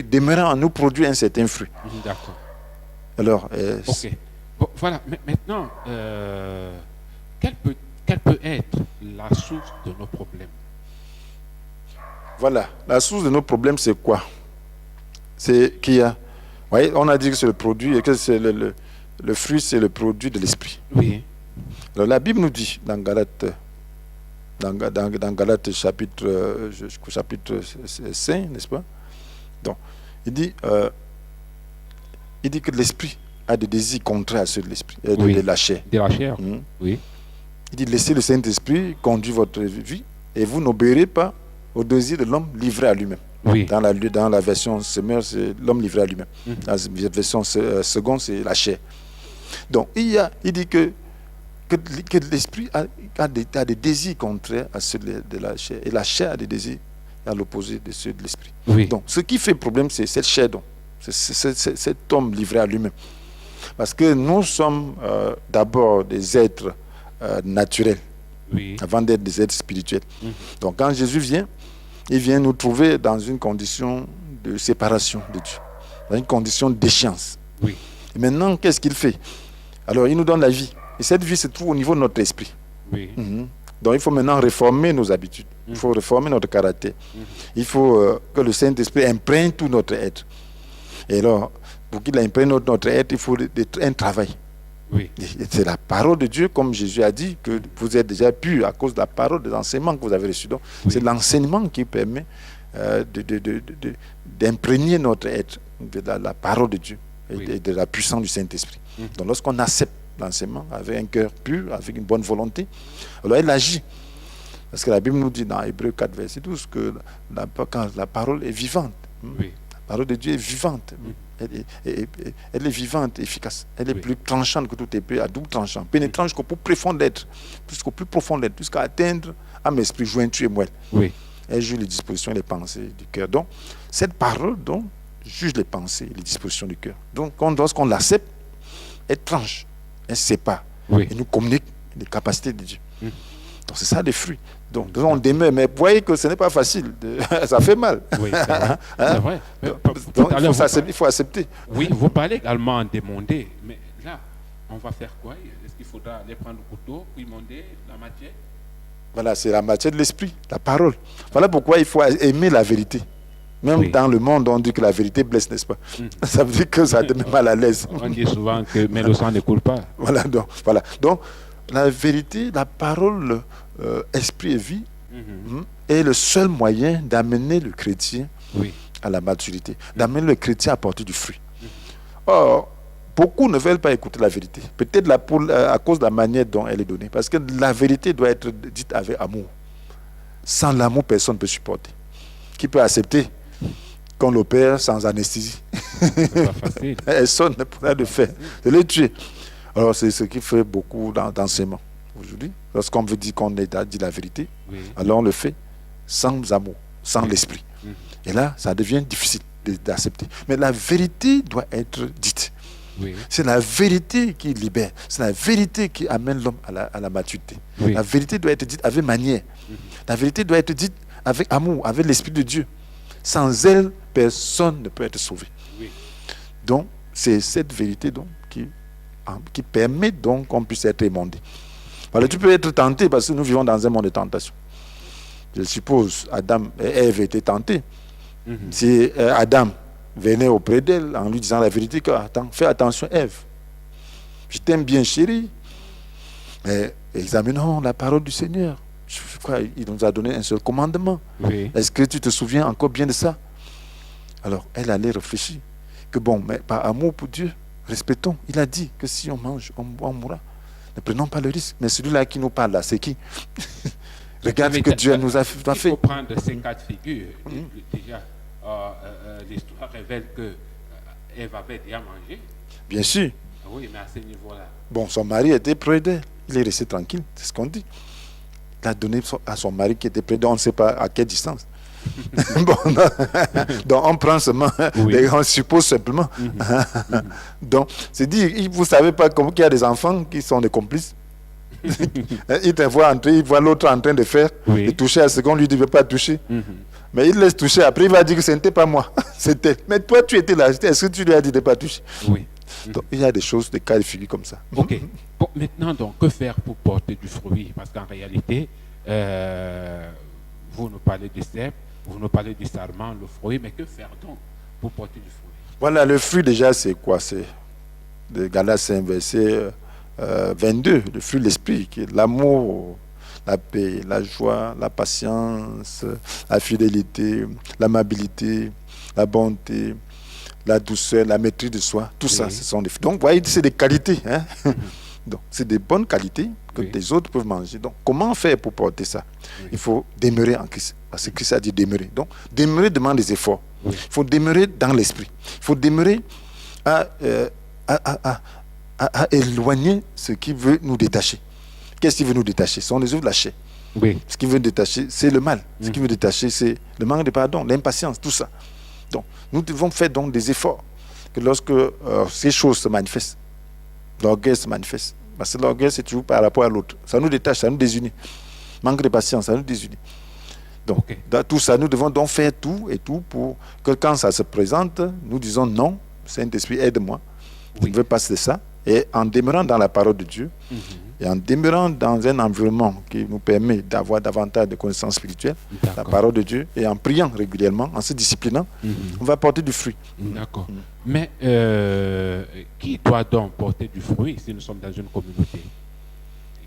demeurant en nous produit un certain fruit. D'accord. Alors, ok. Bon, voilà, maintenant, quelle peut être la source de nos problèmes? Voilà, la source de nos problèmes, c'est quoi? C'est qu'il y a... Vous voyez, on a dit que c'est le produit, et que c'est le fruit, c'est le produit de l'esprit. Oui. Alors, la Bible nous dit, dans Galates dans Galates chapitre 5, n'est-ce pas? Donc, il dit que l'esprit a des désirs contraires à ceux de l'esprit, de la chair. De la chair, oui. Il dit, laissez le Saint-Esprit conduire votre vie et vous n'obéirez pas au désir de l'homme livré à lui-même. Oui. Dans la version Semeur, c'est l'homme livré à lui-même. Dans la version seconde, c'est la chair. Donc, il dit que l'esprit a des désirs contraires à ceux de la chair. Et la chair a des désirs à l'opposé de ceux de l'esprit. Oui. Donc, ce qui fait problème, c'est cette chair, donc. C'est cet homme livré à lui-même. Parce que nous sommes d'abord des êtres naturels, avant d'être des êtres spirituels. Donc, quand Jésus vient, il vient nous trouver dans une condition de séparation de Dieu, dans une condition d'échéance. Oui. Et maintenant, qu'est-ce qu'il fait? Alors, il nous donne la vie. Et cette vie se trouve au niveau de notre esprit. Oui. Donc, il faut maintenant réformer nos habitudes. Il faut réformer notre caractère. Il faut que le Saint-Esprit imprègne tout notre être. Et alors, pour qu'il imprègne notre être, il faut un travail. Oui. Et c'est la parole de Dieu, comme Jésus a dit, que vous êtes déjà purs à cause de la parole, des enseignements que vous avez reçus. Donc, c'est l'enseignement qui permet d'imprégner notre être de la parole de Dieu et de la puissance du Saint-Esprit. Donc, lorsqu'on accepte l'enseignement avec un cœur pur, avec une bonne volonté, alors il agit. Parce que la Bible nous dit dans Hébreux 4, verset 12, que quand la parole est vivante. La parole de Dieu est vivante. Elle est vivante, efficace. Elle est plus tranchante que toute épée à double tranchant, pénétrante jusqu'au plus profond d'être, jusqu'à atteindre à mes esprits jointus et moelle. Elle juge les dispositions et les pensées du cœur. Donc, cette parole juge les pensées et les dispositions du cœur. Donc, lorsqu'on l'accepte, elle tranche, elle sépare, et nous communique les capacités de Dieu. Donc, c'est ça les fruits. Donc, on demeure, mais vous voyez que ce n'est pas facile. Ça fait mal. Oui, c'est vrai. Donc, il faut accepter. Oui, vous parlez également en démonder. Mais là, on va faire quoi? Est-ce qu'il faudra aller prendre le couteau, puis émonder la matière? Voilà, c'est la matière de l'esprit, la parole. Voilà pourquoi il faut aimer la vérité. Même dans le monde, on dit que la vérité blesse, n'est-ce pas? Ça veut dire que ça te met mal à l'aise. On dit souvent que mais le sang ne coule pas. Voilà. Donc, la vérité, la parole, esprit et vie, est le seul moyen d'amener le chrétien à la maturité, d'amener le chrétien à porter du fruit. Or, beaucoup ne veulent pas écouter la vérité. Peut-être à cause de la manière dont elle est donnée. Parce que la vérité doit être dite avec amour. Sans l'amour, personne ne peut supporter. Qui peut accepter qu'on l'opère sans anesthésie? C'est pas facile. Personne ne pourra le faire. De le tuer. Alors, c'est ce qui fait beaucoup d'enseignements aujourd'hui. Lorsqu'on veut dire qu'on a dit la vérité, alors on le fait sans amour, sans l'esprit. Et là, ça devient difficile d'accepter. Mais la vérité doit être dite. C'est la vérité qui libère. C'est la vérité qui amène l'homme à la maturité. La vérité doit être dite avec manière. La vérité doit être dite avec amour, avec l'Esprit de Dieu. Sans elle, personne ne peut être sauvé. Donc, c'est cette vérité qui permet donc qu'on puisse être émondé. Alors, tu peux être tenté parce que nous vivons dans un monde de tentation. Je suppose Adam et Ève étaient tentés. Si Adam venait auprès d'elle en lui disant la vérité, fais attention Ève, je t'aime bien chérie, mais examinons la parole du Seigneur. Je crois qu'il nous a donné un seul commandement. Est-ce que tu te souviens encore bien de ça? Alors elle allait réfléchir que mais par amour pour Dieu, respectons. Il a dit que si on mange, on mourra. Ne prenons pas le risque. Mais celui-là qui nous parle là, c'est qui? Regarde ce que Dieu nous a fait. Il faut prendre ces quatre figures. Déjà, l'histoire révèle que Ève avait déjà mangé. Bien sûr. Oui, mais à ce niveau-là. Bon, son mari était près d'elle. Il est resté tranquille, c'est ce qu'on dit. Il a donné à son mari qui était près d'elle, on ne sait pas à quelle distance. Donc on prend seulement, on suppose simplement. Donc, c'est dit, vous ne savez pas comment il y a des enfants qui sont des complices. Il te voit entrer, il voit l'autre en train de faire, de toucher à ce qu'on lui dit, il ne veut pas toucher. Mais il laisse toucher, après il va dire que ce n'était pas moi, c'était. Mais toi tu étais là, est-ce que tu lui as dit de ne pas toucher? Donc il y a des choses, des cas de figure comme ça. Ok. Bon, maintenant donc, que faire pour porter du fruit? Parce qu'en réalité, vous nous parlez du cep, vous nous parlez du sarment, le fruit, mais que faire donc pour porter du fruit? Voilà, le fruit déjà c'est quoi? C'est de Galates 5, verset 22, le fruit de l'esprit, qui est l'amour, la paix, la joie, la patience, la fidélité, l'amabilité, la bonté, la douceur, la maîtrise de soi. Tout ça, ce sont des... Donc, vous voyez, c'est des qualités. Hein? Donc, c'est des bonnes qualités que les autres peuvent manger. Donc, comment faire pour porter ça? Il faut demeurer en Christ. Parce que Christ a dit demeurer. Donc, demeurer demande des efforts. Il faut demeurer dans l'esprit. Il faut demeurer à éloigner ce qui veut nous détacher. Qu'est-ce qui veut nous détacher? Ce sont les œuvres de la chair. Ce qui veut détacher, c'est le mal. Ce qui veut détacher, c'est le manque de pardon, l'impatience, tout ça. Donc, nous devons faire donc des efforts. Que lorsque ces choses se manifestent, l'orgueil se manifeste. Parce que l'orgueil, c'est toujours par rapport à l'autre. Ça nous détache, ça nous désunit. Manque de patience, ça nous désunit. Donc, dans tout ça, nous devons donc faire tout et tout pour que quand ça se présente, nous disons non, Saint-Esprit, aide-moi. Je ne veux pas de ça. Et en demeurant dans la parole de Dieu, et en demeurant dans un environnement qui nous permet d'avoir davantage de connaissances spirituelles, la parole de Dieu, et en priant régulièrement, en se disciplinant, on va porter du fruit. D'accord. Mais qui doit donc porter du fruit si nous sommes dans une communauté?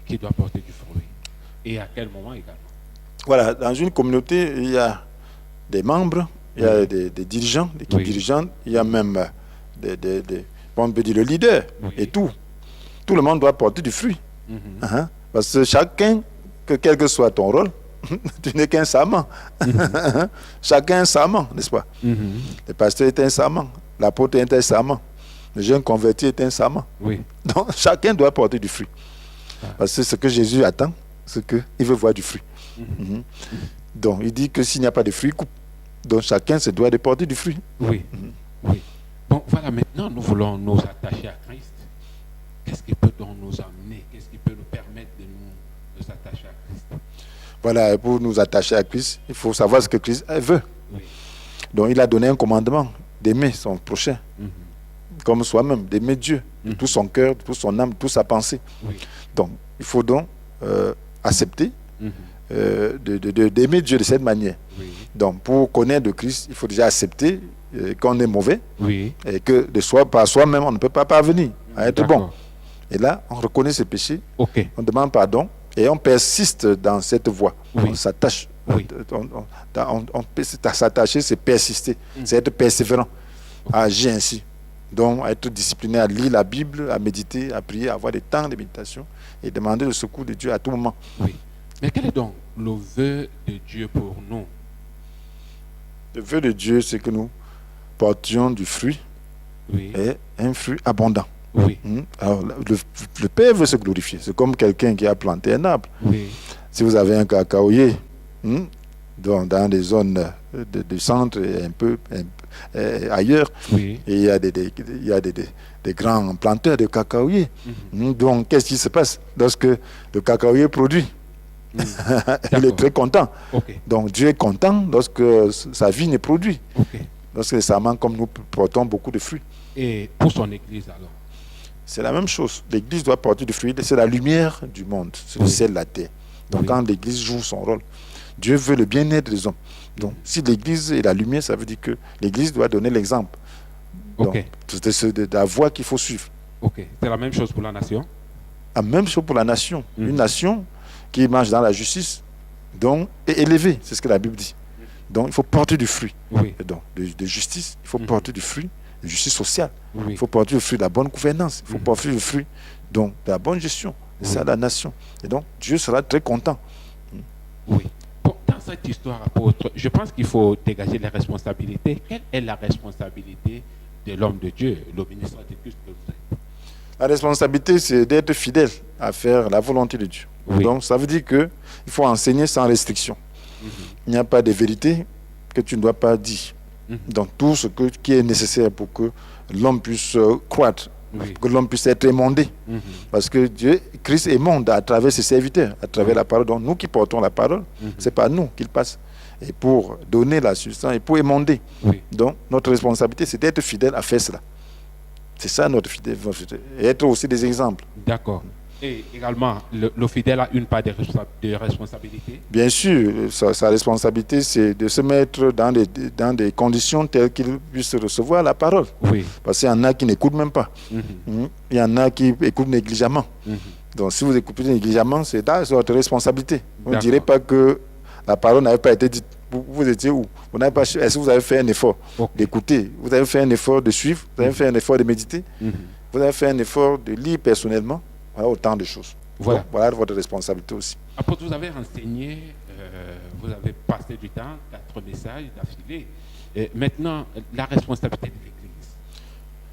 Qui doit porter du fruit? Et à quel moment également? Voilà, dans une communauté, il y a des membres, il y a des dirigeants, des équipes dirigeantes, il y a même on peut dire le leader et tout. Tout le monde doit porter du fruit. Parce que chacun, quel que soit ton rôle, tu n'es qu'un serment. Chacun est un serment, n'est-ce pas? Le pasteur est un serment, l'apôtre est un serment, le jeune converti est un serment. Donc chacun doit porter du fruit. Parce que ce que Jésus attend, c'est qu'il veut voir du fruit. Donc il dit que s'il n'y a pas de fruit, coupe. Donc chacun se doit de porter du fruit. Bon, voilà, maintenant nous voulons nous attacher à Christ. Qu'est-ce qui peut donc nous amener? Qu'est-ce qui peut nous permettre de nous attacher à Christ? Voilà, et pour nous attacher à Christ, il faut savoir ce que Christ veut. Donc il a donné un commandement d'aimer son prochain comme soi-même, d'aimer Dieu de tout son cœur, de toute son âme, de toute sa pensée. Donc il faut donc accepter d'aimer Dieu de cette manière. Donc pour connaître de Christ, il faut déjà accepter qu'on est mauvais et que de soi, par soi-même, on ne peut pas parvenir à être bon. Et là, on reconnaît ses péchés, on demande pardon et on persiste dans cette voie. On s'attache. S'attacher, c'est persister, c'est être persévérant, à agir ainsi. Donc, à être discipliné, à lire la Bible, à méditer, à prier, à avoir des temps de méditation et demander le secours de Dieu à tout moment. Mais quel est donc le vœu de Dieu pour nous? Le vœu de Dieu, c'est que nous portions du fruit et un fruit abondant. Alors, le Père veut se glorifier. C'est comme quelqu'un qui a planté un arbre. Si vous avez un cacaoyer dans des zones du centre et un peu ailleurs, et il y a des grands planteurs de cacaoyers. Donc, qu'est-ce qui se passe lorsque le cacaoyer produit? Il est très content. Donc, Dieu est content lorsque sa vie ne produit. Lorsque récemment, comme nous portons beaucoup de fruits. Et pour son Église alors? C'est la même chose. L'Église doit porter du fruit. C'est la lumière du monde. C'est le ciel, la terre. Donc quand l'Église joue son rôle, Dieu veut le bien-être des hommes. Donc si l'Église est la lumière, ça veut dire que l'Église doit donner l'exemple. C'est de la voie qu'il faut suivre. C'est la même chose pour la nation? La même chose pour la nation. Une nation qui marche dans la justice donc, est élevée. C'est ce que la Bible dit. Donc il faut porter du fruit. Et donc, de justice, il faut porter du fruit. De justice sociale. Il faut porter le fruit de la bonne gouvernance. Il faut porter le fruit donc, de la bonne gestion. C'est ça la nation. Et donc, Dieu sera très content. Bon, dans cette histoire, apôtre, je pense qu'il faut dégager les responsabilités. Quelle est la responsabilité de l'homme de Dieu, le ministre de Christ que vous êtes? La responsabilité, c'est d'être fidèle à faire la volonté de Dieu. Donc, ça veut dire qu'il faut enseigner sans restriction. Il n'y a pas de vérité que tu ne dois pas dire. Donc tout ce qui est nécessaire pour que l'homme puisse croître, que l'homme puisse être émondé. Parce que Christ émonde à travers ses serviteurs, à travers la parole. Donc nous qui portons la parole, c'est par nous qu'il passe. Et pour donner la substance et pour émonder. Donc notre responsabilité, c'est d'être fidèle à faire cela. C'est ça notre fidélité. Et être aussi des exemples. D'accord. Et également, le fidèle a une part de responsabilité? Bien sûr, sa responsabilité, c'est de se mettre dans des conditions telles qu'il puisse recevoir la parole. Parce qu'il y en a qui n'écoutent même pas. Il y en a qui écoutent négligemment. Donc, si vous écoutez négligemment, c'est votre responsabilité. Vous ne D'accord. direz pas que la parole n'avait pas été dite. Vous étiez où? Vous n'avez pas. Est-ce que vous avez fait un effort d'écouter? Vous avez fait un effort de suivre? Vous avez fait un effort de méditer? Vous avez fait un effort de lire personnellement? Voilà autant de choses. Voilà. Donc, voilà votre responsabilité aussi. Apôtre, vous avez enseigné, vous avez passé du temps, 4 messages d'affilée. Maintenant, la responsabilité de l'Église.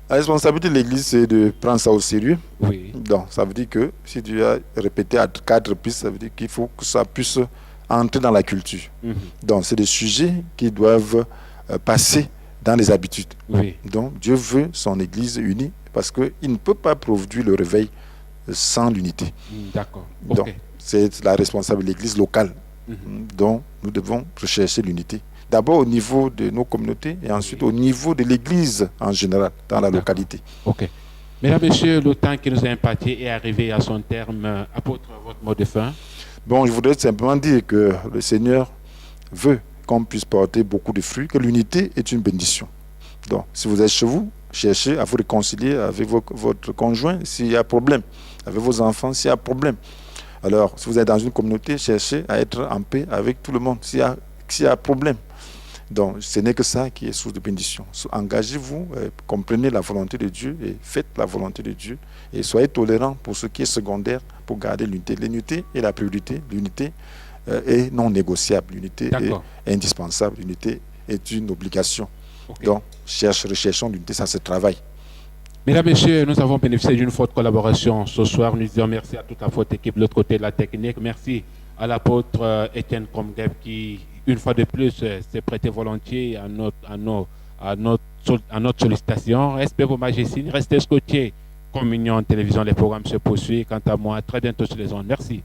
La responsabilité de l'Église, c'est de prendre ça au sérieux. Oui. Donc, ça veut dire que si tu as répété à 4 reprises, ça veut dire qu'il faut que ça puisse entrer dans la culture. Donc, c'est des sujets qui doivent passer dans les habitudes. Oui. Donc, Dieu veut son Église unie parce qu'il ne peut pas produire le réveil sans l'unité. D'accord. Donc, c'est la responsabilité de l'Église locale. Donc, nous devons rechercher l'unité. D'abord au niveau de nos communautés et ensuite au niveau de l'Église en général, dans la localité. Ok. Mesdames, Messieurs, le temps qui nous est imparti est arrivé à son terme. Apôtre, votre mot de fin? Bon, je voudrais simplement dire que le Seigneur veut qu'on puisse porter beaucoup de fruits, que l'unité est une bénédiction. Donc, si vous êtes chez vous, cherchez à vous réconcilier avec votre conjoint s'il y a problème, avec vos enfants s'il y a problème. Alors, si vous êtes dans une communauté, cherchez à être en paix avec tout le monde s'il y a problème. Donc, ce n'est que ça qui est source de bénédiction. Engagez-vous, comprenez la volonté de Dieu et faites la volonté de Dieu. Et soyez tolérants pour ce qui est secondaire pour garder l'unité. L'unité est la priorité. L'unité est non négociable. L'unité est indispensable. L'unité est une obligation. Donc, recherchons l'unité, ça se travaille. Mesdames, Messieurs, nous avons bénéficié d'une forte collaboration ce soir. Nous disons merci à toute la forte équipe de l'autre côté de la technique. Merci à l'apôtre Étienne Comgeb qui, une fois de plus, s'est prêté volontiers à notre sollicitation. Respect vos majestés, restez scotchés. Communion Télévision, les programmes se poursuivent. Quant à moi, à très bientôt sur les ondes. Merci.